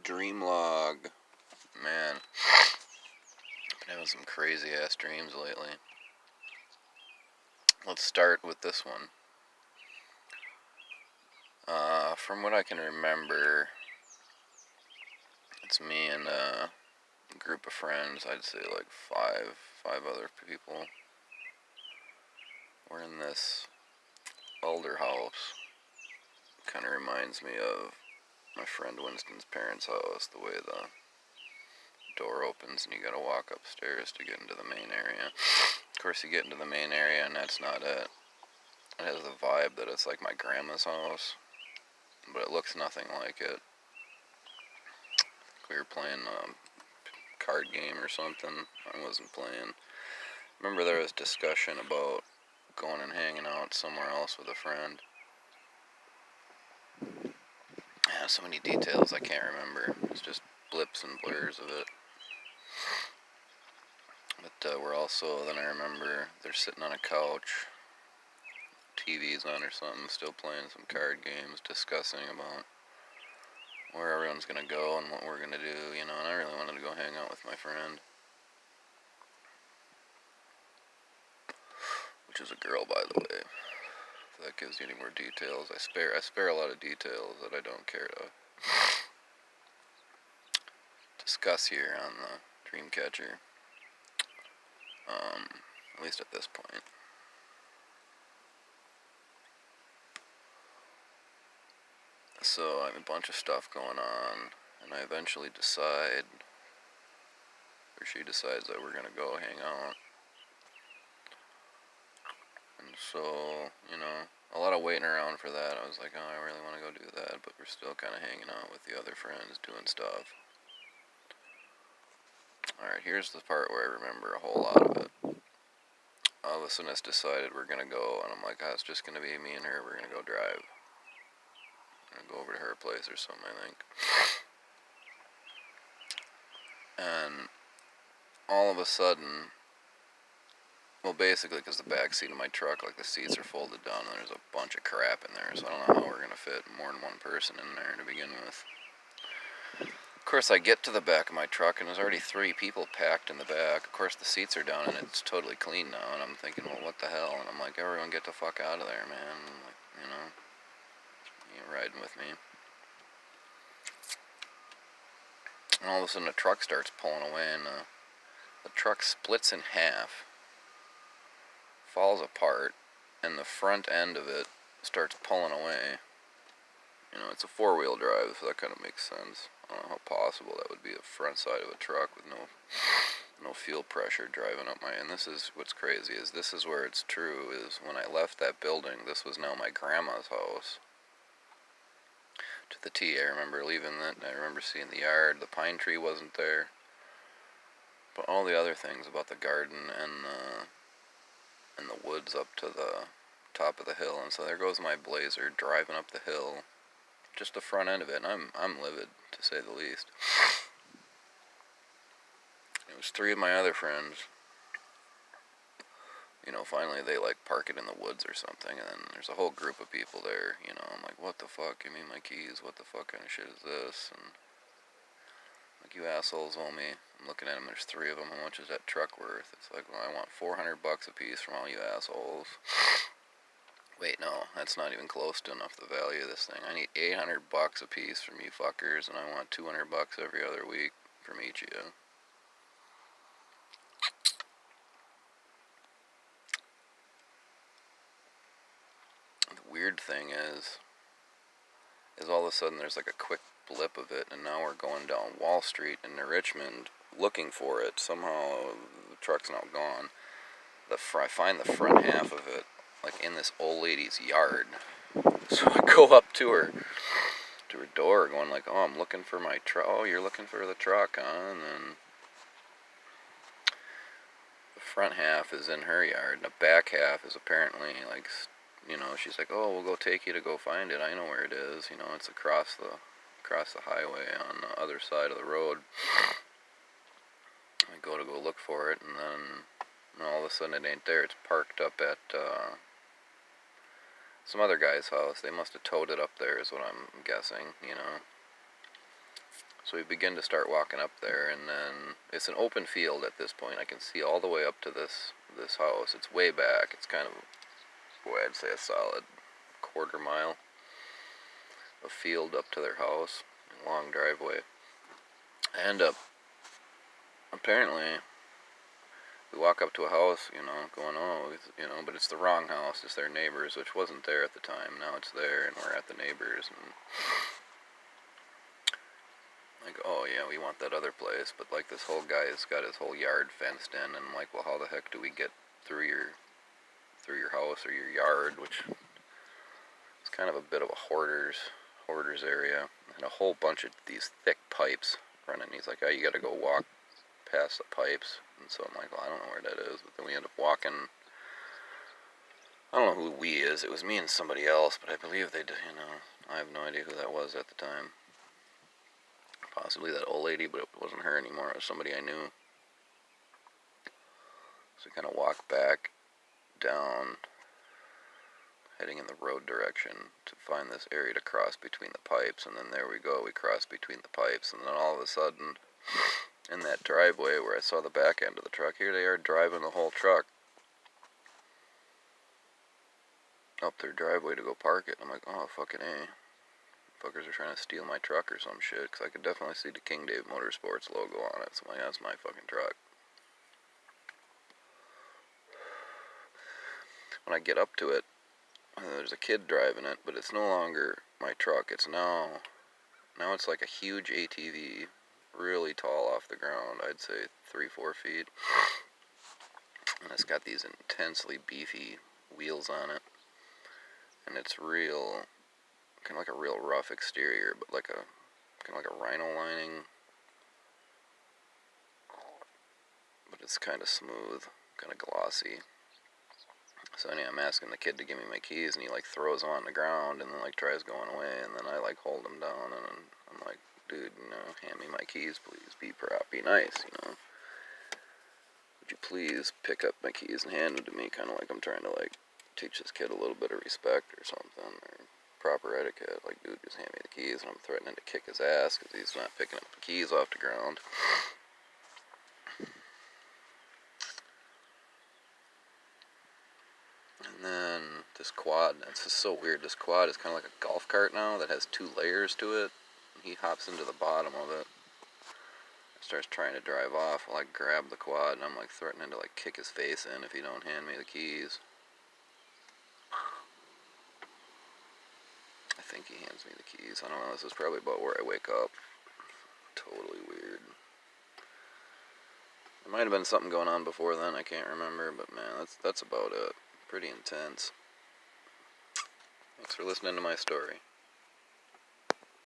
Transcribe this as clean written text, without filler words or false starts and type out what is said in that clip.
Dream log. Man, I've been having some crazy ass dreams lately. Let's start with this one. From what I can remember, it's me and a group of friends. I'd say like five other people. We're in this older house. Kind of reminds me of my friend Winston's parents' house. The way the door opens and you gotta walk upstairs to get into the main area. Of course, you get into the main area and that's not it. It has the vibe that it's like my grandma's house, but it looks nothing like it. We were playing a card game or something. I wasn't playing. Remember there was discussion about going and hanging out somewhere else with a friend. Yeah, so many details I can't remember. It's just blips and blurs of it. But we're also, then I remember they're sitting on a couch, TV's on or something, still playing some card games, discussing about where everyone's gonna go and what we're gonna do, and I really wanted to go hang out with my friend. Which is a girl, by the way. If that gives you any more details. I spare a lot of details that I don't care to discuss here on the Dreamcatcher. At least at this point. So I have a bunch of stuff going on, and I eventually decide, or she decides that we're gonna go hang out. And so, a lot of waiting around for that. I was like, oh, I really want to go do that, but we're still kind of hanging out with the other friends, doing stuff. Alright, here's the part where I remember a whole lot of it. All of a sudden it's decided we're gonna go, and I'm like, oh, it's just gonna be me and her, we're gonna go drive. We're gonna go over to her place or something, I think. And all of a sudden, well, basically, because the back seat of my truck, like the seats are folded down, and there's a bunch of crap in there, so I don't know how we're gonna fit more than one person in there to begin with. Of course, I get to the back of my truck, and there's already 3 people packed in the back. Of course, the seats are down, and it's totally clean now, and I'm thinking, well, what the hell? And I'm like, everyone get the fuck out of there, man. I'm like, you riding with me. And all of a sudden, the truck starts pulling away, and the truck splits in half, falls apart, and the front end of it starts pulling away. It's a 4-wheel drive, so that kind of makes sense. I don't know how possible that would be the front side of a truck with no fuel pressure driving up my... And this is what's crazy, is this is where it's true, is when I left that building, this was now my grandma's house. To the T, I remember leaving it, I remember seeing the yard, the pine tree wasn't there. But all the other things about the garden and the woods up to the top of the hill, and so there goes my Blazer driving up the hill. Just the front end of it, and I'm livid, to say the least. It was 3 of my other friends. Finally they park it in the woods or something, and then there's a whole group of people there. I'm like, what the fuck? Give me my keys. What the fuck kind of shit is this? And like, you assholes owe me. I'm looking at them. There's 3 of them. How much is that truck worth? It's like, well, I want $400 a piece from all you assholes. Wait, no, that's not even close to enough the value of this thing. I need $800 a piece from you fuckers, and I want $200 every other week from each of you. The weird thing is all of a sudden there's like a quick blip of it, and now we're going down Wall Street in Richmond looking for it. Somehow the truck's now gone. I find the front half of it like in this old lady's yard. So I go up to her door going like, oh, I'm looking for my truck. Oh, you're looking for the truck, huh? And then the front half is in her yard, and the back half is apparently like, she's like, oh, we'll go take you to go find it. I know where it is. It's across the highway on the other side of the road. I go look for it, and then all of a sudden it ain't there. It's parked up at some other guy's house. They must have towed it up there, is what I'm guessing. So we begin to start walking up there, and then it's an open field at this point. I can see all the way up to this house. It's way back. It's kind of, boy, I'd say a solid quarter mile of field up to their house. A long driveway. I end up, apparently, we walk up to a house, going, oh, but it's the wrong house. It's their neighbors, which wasn't there at the time. Now it's there, and we're at the neighbors, and like, oh yeah, we want that other place, but like this whole guy has got his whole yard fenced in, and I'm like, well, how the heck do we get through your house or your yard, which is kind of a bit of a hoarder's area, and a whole bunch of these thick pipes running. He's like, oh, you got to go walk past the pipes, and so I'm like, well, I don't know where that is, but then we end up walking. I don't know who we is. It was me and somebody else, but I believe they did. I have no idea who that was at the time. Possibly that old lady, but it wasn't her anymore. It was somebody I knew. So we kind of walked back down, heading in the road direction to find this area to cross between the pipes, and then there we go. We crossed between the pipes, and then all of a sudden, in that driveway where I saw the back end of the truck, here they are driving the whole truck up their driveway to go park it. I'm like, oh, fucking A. Fuckers are trying to steal my truck or some shit, because I could definitely see the King Dave Motorsports logo on it, so I'm like, that's my fucking truck. When I get up to it, there's a kid driving it, but it's no longer my truck. It's now it's like a huge ATV, really tall off the ground, I'd say 3-4 feet, and it's got these intensely beefy wheels on it, and it's real, kind of like a real rough exterior, but like a kind of like a rhino lining, but it's kind of smooth, kind of glossy. So anyway, I'm asking the kid to give me my keys, and he like throws them on the ground, and then like tries going away, and then I like hold him down, and I'm like, dude, hand me my keys, please. Be nice, Would you please pick up my keys and hand them to me? Kind of like I'm trying to like teach this kid a little bit of respect or something, or proper etiquette. Like, dude, just hand me the keys, and I'm threatening to kick his ass because he's not picking up the keys off the ground. And then this quad, it's just so weird. This quad is kind of like a golf cart now that has 2 layers to it. He hops into the bottom of it, starts trying to drive off. Well, I grab the quad, and I'm like threatening to like kick his face in if he don't hand me the keys. I think he hands me the keys. I don't know. This is probably about where I wake up. Totally weird. There might have been something going on before then. I can't remember, but man, that's about it. Pretty intense. Thanks for listening to my story.